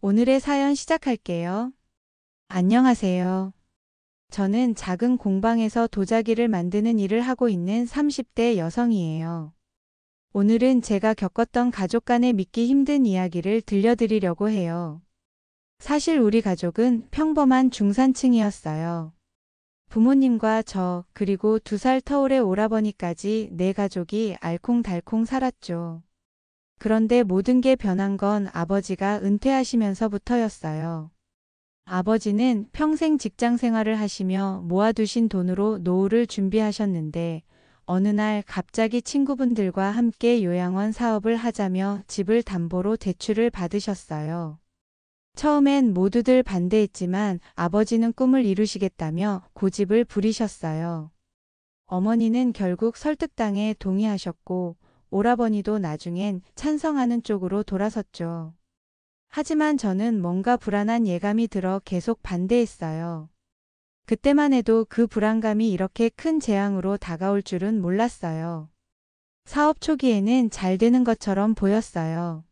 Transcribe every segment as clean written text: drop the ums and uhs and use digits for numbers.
오늘의 사연 시작할게요. 안녕하세요. 저는 작은 공방에서 도자기를 만드는 일을 하고 있는 30대 여성이에요. 오늘은 제가 겪었던 가족 간의 믿기 힘든 이야기를 들려드리려고 해요. 사실 우리 가족은 평범한 중산층이었어요. 부모님과 저, 그리고 2살 터울의 오라버니까지 네 가족이 알콩달콩 살았죠. 그런데 모든 게 변한 건 아버지가 은퇴하시면서부터였어요. 아버지는 평생 직장 생활을 하시며 모아두신 돈으로 노후를 준비하셨는데 어느 날 갑자기 친구분들과 함께 요양원 사업을 하자며 집을 담보로 대출을 받으셨어요. 처음엔 모두들 반대했지만 아버지는 꿈을 이루시겠다며 고집을 부리셨어요. 어머니는 결국 설득당해 동의하셨고 오라버니도 나중엔 찬성하는 쪽으로 돌아섰죠. 하지만 저는 뭔가 불안한 예감이 들어 계속 반대했어요. 그때만 해도 그 불안감이 이렇게 큰 재앙으로 다가올 줄은 몰랐어요. 사업 초기에는 잘 되는 것처럼 보였어요.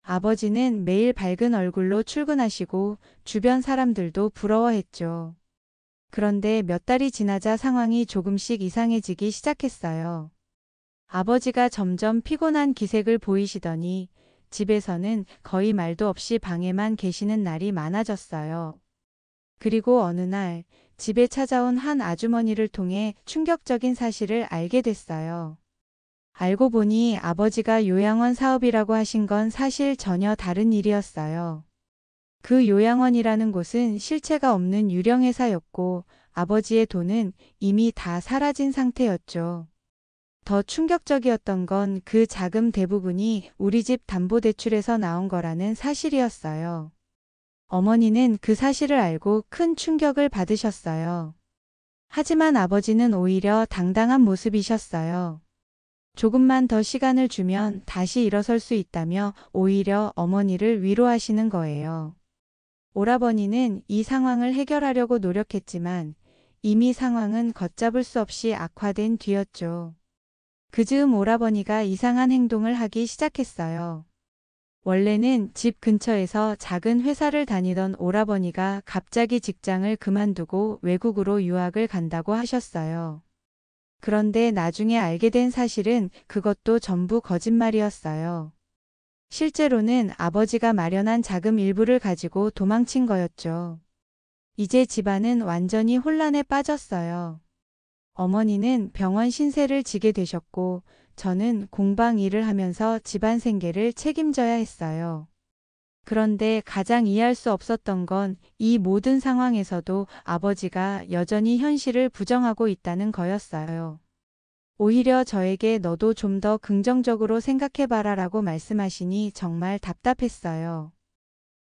아버지는 매일 밝은 얼굴로 출근하시고 주변 사람들도 부러워했죠. 그런데 몇 달이 지나자 상황이 조금씩 이상해지기 시작했어요. 아버지가 점점 피곤한 기색을 보이시더니 집에서는 거의 말도 없이 방에만 계시는 날이 많아졌어요. 그리고 어느 날 집에 찾아온 한 아주머니를 통해 충격적인 사실을 알게 됐어요. 알고 보니 아버지가 요양원 사업이라고 하신 건 사실 전혀 다른 일이었어요. 그 요양원이라는 곳은 실체가 없는 유령회사였고 아버지의 돈은 이미 다 사라진 상태였죠. 더 충격적이었던 건 그 자금 대부분이 우리 집 담보대출에서 나온 거라는 사실이었어요. 어머니는 그 사실을 알고 큰 충격을 받으셨어요. 하지만 아버지는 오히려 당당한 모습이셨어요. 조금만 더 시간을 주면 다시 일어설 수 있다며 오히려 어머니를 위로하시는 거예요. 오라버니는 이 상황을 해결하려고 노력했지만 이미 상황은 걷잡을 수 없이 악화된 뒤였죠. 그 즈음 오라버니가 이상한 행동을 하기 시작했어요. 원래는 집 근처에서 작은 회사를 다니던 오라버니가 갑자기 직장을 그만두고 외국으로 유학을 간다고 하셨어요. 그런데 나중에 알게 된 사실은 그것도 전부 거짓말이었어요. 실제로는 아버지가 마련한 자금 일부를 가지고 도망친 거였죠. 이제 집안은 완전히 혼란에 빠졌어요. 어머니는 병원 신세를 지게 되셨고 저는 공방 일을 하면서 집안 생계를 책임져야 했어요. 그런데 가장 이해할 수 없었던 건 이 모든 상황에서도 아버지가 여전히 현실을 부정하고 있다는 거였어요. 오히려 저에게 너도 좀 더 긍정적으로 생각해봐라 라고 말씀하시니 정말 답답했어요.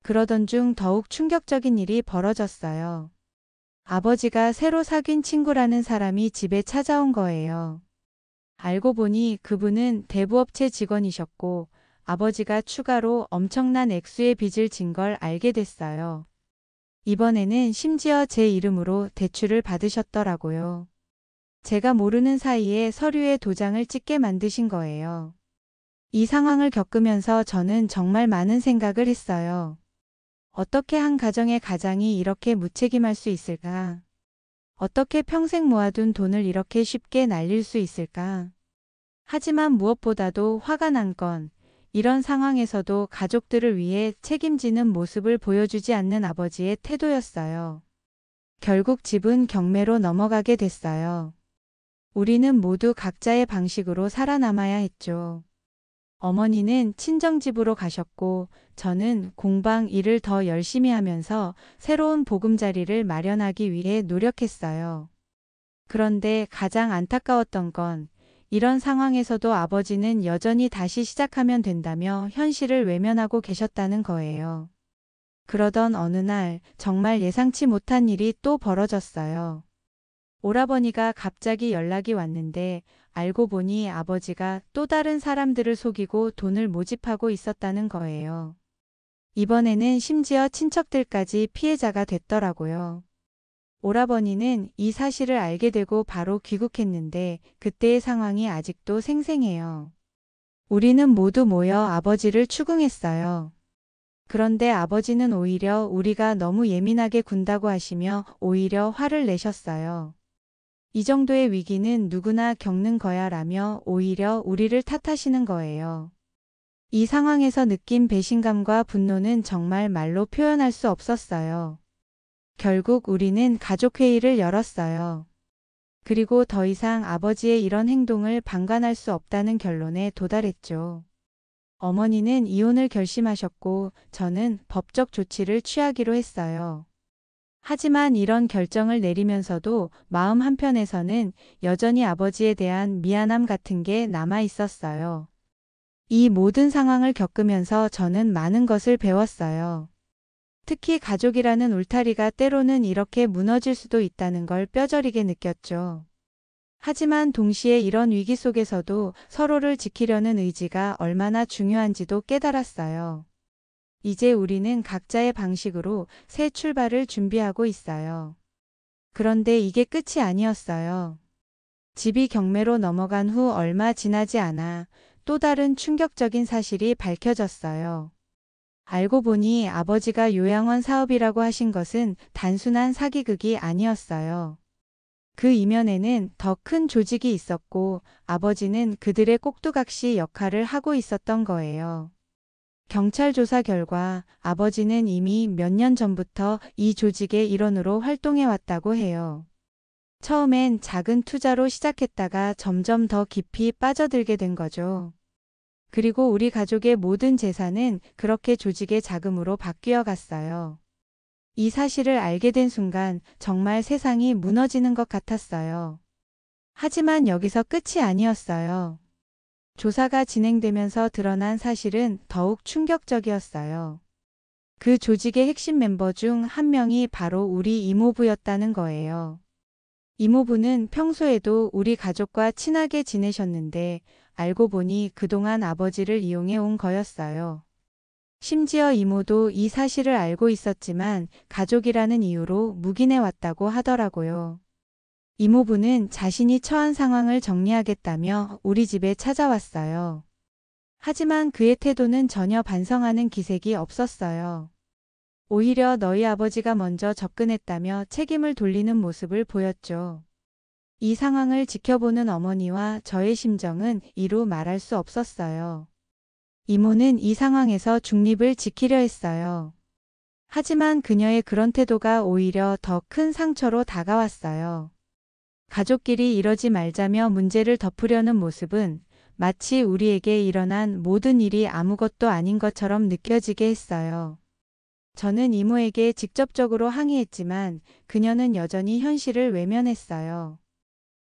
그러던 중 더욱 충격적인 일이 벌어졌어요. 아버지가 새로 사귄 친구라는 사람이 집에 찾아온 거예요. 알고 보니 그분은 대부업체 직원이셨고 아버지가 추가로 엄청난 액수의 빚을 진 걸 알게 됐어요. 이번에는 심지어 제 이름으로 대출을 받으셨더라고요. 제가 모르는 사이에 서류에 도장을 찍게 만드신 거예요. 이 상황을 겪으면서 저는 정말 많은 생각을 했어요. 어떻게 한 가정의 가장이 이렇게 무책임할 수 있을까? 어떻게 평생 모아둔 돈을 이렇게 쉽게 날릴 수 있을까? 하지만 무엇보다도 화가 난 건 이런 상황에서도 가족들을 위해 책임지는 모습을 보여주지 않는 아버지의 태도였어요. 결국 집은 경매로 넘어가게 됐어요. 우리는 모두 각자의 방식으로 살아남아야 했죠. 어머니는 친정집으로 가셨고 저는 공방 일을 더 열심히 하면서 새로운 보금자리를 마련하기 위해 노력했어요. 그런데 가장 안타까웠던 건 이런 상황에서도 아버지는 여전히 다시 시작하면 된다며 현실을 외면하고 계셨다는 거예요. 그러던 어느 날 정말 예상치 못한 일이 또 벌어졌어요. 오라버니가 갑자기 연락이 왔는데 알고 보니 아버지가 또 다른 사람들을 속이고 돈을 모집하고 있었다는 거예요. 이번에는 심지어 친척들까지 피해자가 됐더라고요. 오라버니는 이 사실을 알게 되고 바로 귀국했는데 그때의 상황이 아직도 생생해요. 우리는 모두 모여 아버지를 추궁했어요. 그런데 아버지는 오히려 우리가 너무 예민하게 군다고 하시며 오히려 화를 내셨어요. 이 정도의 위기는 누구나 겪는 거야 라며 오히려 우리를 탓하시는 거예요. 이 상황에서 느낀 배신감과 분노는 정말 말로 표현할 수 없었어요. 결국 우리는 가족회의를 열었어요. 그리고 더 이상 아버지의 이런 행동을 방관할 수 없다는 결론에 도달했죠. 어머니는 이혼을 결심하셨고 저는 법적 조치를 취하기로 했어요. 하지만 이런 결정을 내리면서도 마음 한편에서는 여전히 아버지에 대한 미안함 같은 게 남아 있었어요. 이 모든 상황을 겪으면서 저는 많은 것을 배웠어요. 특히 가족이라는 울타리가 때로는 이렇게 무너질 수도 있다는 걸 뼈저리게 느꼈죠. 하지만 동시에 이런 위기 속에서도 서로를 지키려는 의지가 얼마나 중요한지도 깨달았어요. 이제 우리는 각자의 방식으로 새 출발을 준비하고 있어요. 그런데 이게 끝이 아니었어요. 집이 경매로 넘어간 후 얼마 지나지 않아 또 다른 충격적인 사실이 밝혀졌어요. 알고 보니 아버지가 요양원 사업이라고 하신 것은 단순한 사기극이 아니었어요. 그 이면에는 더 큰 조직이 있었고 아버지는 그들의 꼭두각시 역할을 하고 있었던 거예요. 경찰 조사 결과 아버지는 이미 몇 년 전부터 이 조직의 일원으로 활동해 왔다고 해요. 처음엔 작은 투자로 시작했다가 점점 더 깊이 빠져들게 된 거죠. 그리고 우리 가족의 모든 재산은 그렇게 조직의 자금으로 바뀌어 갔어요. 이 사실을 알게 된 순간 정말 세상이 무너지는 것 같았어요. 하지만 여기서 끝이 아니었어요. 조사가 진행되면서 드러난 사실은 더욱 충격적이었어요. 그 조직의 핵심 멤버 중 한 명이 바로 우리 이모부였다는 거예요. 이모부는 평소에도 우리 가족과 친하게 지내셨는데 알고 보니 그동안 아버지를 이용해 온 거였어요. 심지어 이모도 이 사실을 알고 있었지만 가족이라는 이유로 묵인해 왔다고 하더라고요. 이모부는 자신이 처한 상황을 정리하겠다며 우리 집에 찾아왔어요. 하지만 그의 태도는 전혀 반성하는 기색이 없었어요. 오히려 너희 아버지가 먼저 접근했다며 책임을 돌리는 모습을 보였죠. 이 상황을 지켜보는 어머니와 저의 심정은 이루 말할 수 없었어요. 이모는 이 상황에서 중립을 지키려 했어요. 하지만 그녀의 그런 태도가 오히려 더 큰 상처로 다가왔어요. 가족끼리 이러지 말자며 문제를 덮으려는 모습은 마치 우리에게 일어난 모든 일이 아무것도 아닌 것처럼 느껴지게 했어요. 저는 이모에게 직접적으로 항의했지만 그녀는 여전히 현실을 외면했어요.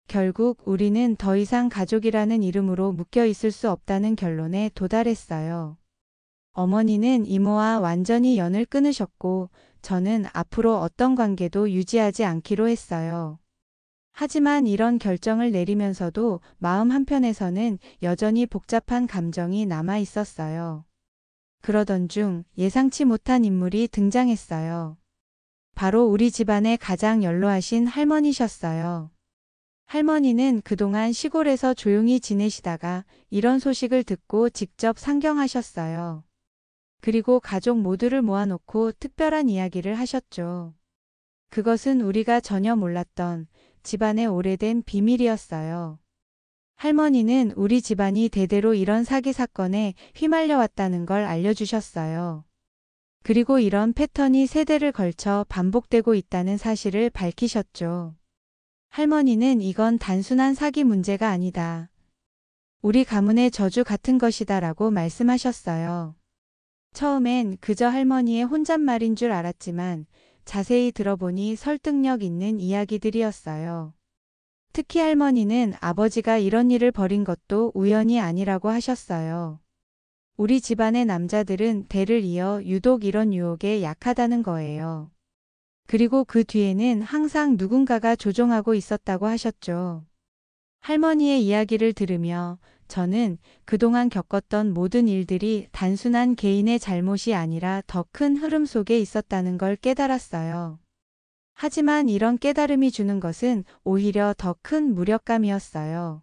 결국 우리는 더 이상 가족이라는 이름으로 묶여 있을 수 없다는 결론에 도달했어요. 어머니는 이모와 완전히 연을 끊으셨고 저는 앞으로 어떤 관계도 유지하지 않기로 했어요. 하지만 이런 결정을 내리면서도 마음 한편에서는 여전히 복잡한 감정이 남아 있었어요. 그러던 중 예상치 못한 인물이 등장했어요. 바로 우리 집안의 가장 연로하신 할머니셨어요. 할머니는 그동안 시골에서 조용히 지내시다가 이런 소식을 듣고 직접 상경하셨어요. 그리고 가족 모두를 모아놓고 특별한 이야기를 하셨죠. 그것은 우리가 전혀 몰랐던 집안의 오래된 비밀이었어요. 할머니는 우리 집안이 대대로 이런 사기 사건에 휘말려 왔다는 걸 알려주셨어요. 그리고 이런 패턴이 세대를 걸쳐 반복되고 있다는 사실을 밝히셨죠. 할머니는 이건 단순한 사기 문제가 아니다. 우리 가문의 저주 같은 것이다 라고 말씀하셨어요. 처음엔 그저 할머니의 혼잣말인 줄 알았지만 자세히 들어보니 설득력 있는 이야기들이었어요. 특히 할머니는 아버지가 이런 일을 벌인 것도 우연이 아니라고 하셨어요. 우리 집안의 남자들은 대를 이어 유독 이런 유혹에 약하다는 거예요. 그리고 그 뒤에는 항상 누군가가 조종하고 있었다고 하셨죠. 할머니의 이야기를 들으며 저는 그동안 겪었던 모든 일들이 단순한 개인의 잘못이 아니라 더 큰 흐름 속에 있었다는 걸 깨달았어요. 하지만 이런 깨달음이 주는 것은 오히려 더 큰 무력감이었어요.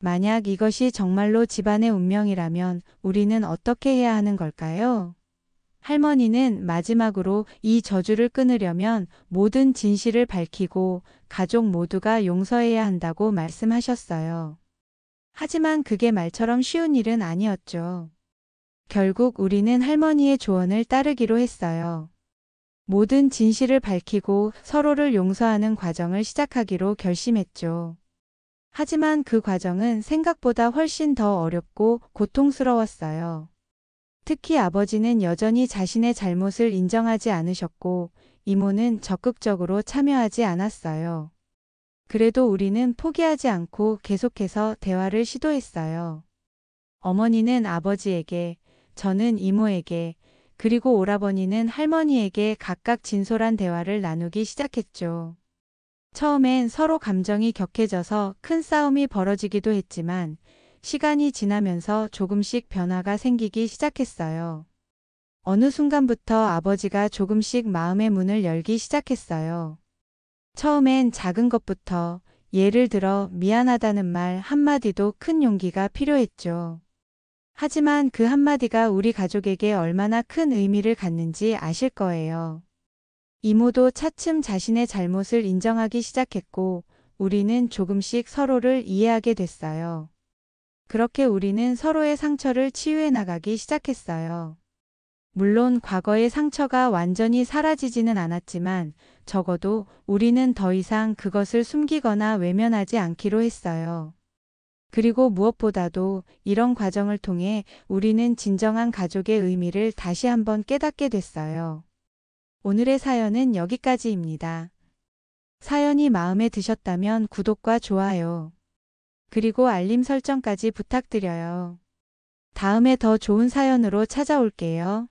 만약 이것이 정말로 집안의 운명이라면 우리는 어떻게 해야 하는 걸까요? 할머니는 마지막으로 이 저주를 끊으려면 모든 진실을 밝히고 가족 모두가 용서해야 한다고 말씀하셨어요. 하지만 그게 말처럼 쉬운 일은 아니었죠. 결국 우리는 할머니의 조언을 따르기로 했어요. 모든 진실을 밝히고 서로를 용서하는 과정을 시작하기로 결심했죠. 하지만 그 과정은 생각보다 훨씬 더 어렵고 고통스러웠어요. 특히 아버지는 여전히 자신의 잘못을 인정하지 않으셨고 이모는 적극적으로 참여하지 않았어요. 그래도 우리는 포기하지 않고 계속해서 대화를 시도했어요. 어머니는 아버지에게, 저는 이모에게, 그리고 오라버니는 할머니에게 각각 진솔한 대화를 나누기 시작했죠. 처음엔 서로 감정이 격해져서 큰 싸움이 벌어지기도 했지만 시간이 지나면서 조금씩 변화가 생기기 시작했어요. 어느 순간부터 아버지가 조금씩 마음의 문을 열기 시작했어요. 처음엔 작은 것부터, 예를 들어 미안하다는 말 한마디도 큰 용기가 필요했죠. 하지만 그 한마디가 우리 가족에게 얼마나 큰 의미를 갖는지 아실 거예요. 이모도 차츰 자신의 잘못을 인정하기 시작했고 우리는 조금씩 서로를 이해하게 됐어요. 그렇게 우리는 서로의 상처를 치유해 나가기 시작했어요. 물론 과거의 상처가 완전히 사라지지는 않았지만 적어도 우리는 더 이상 그것을 숨기거나 외면하지 않기로 했어요. 그리고 무엇보다도 이런 과정을 통해 우리는 진정한 가족의 의미를 다시 한번 깨닫게 됐어요. 오늘의 사연은 여기까지입니다. 사연이 마음에 드셨다면 구독과 좋아요, 그리고 알림 설정까지 부탁드려요. 다음에 더 좋은 사연으로 찾아올게요.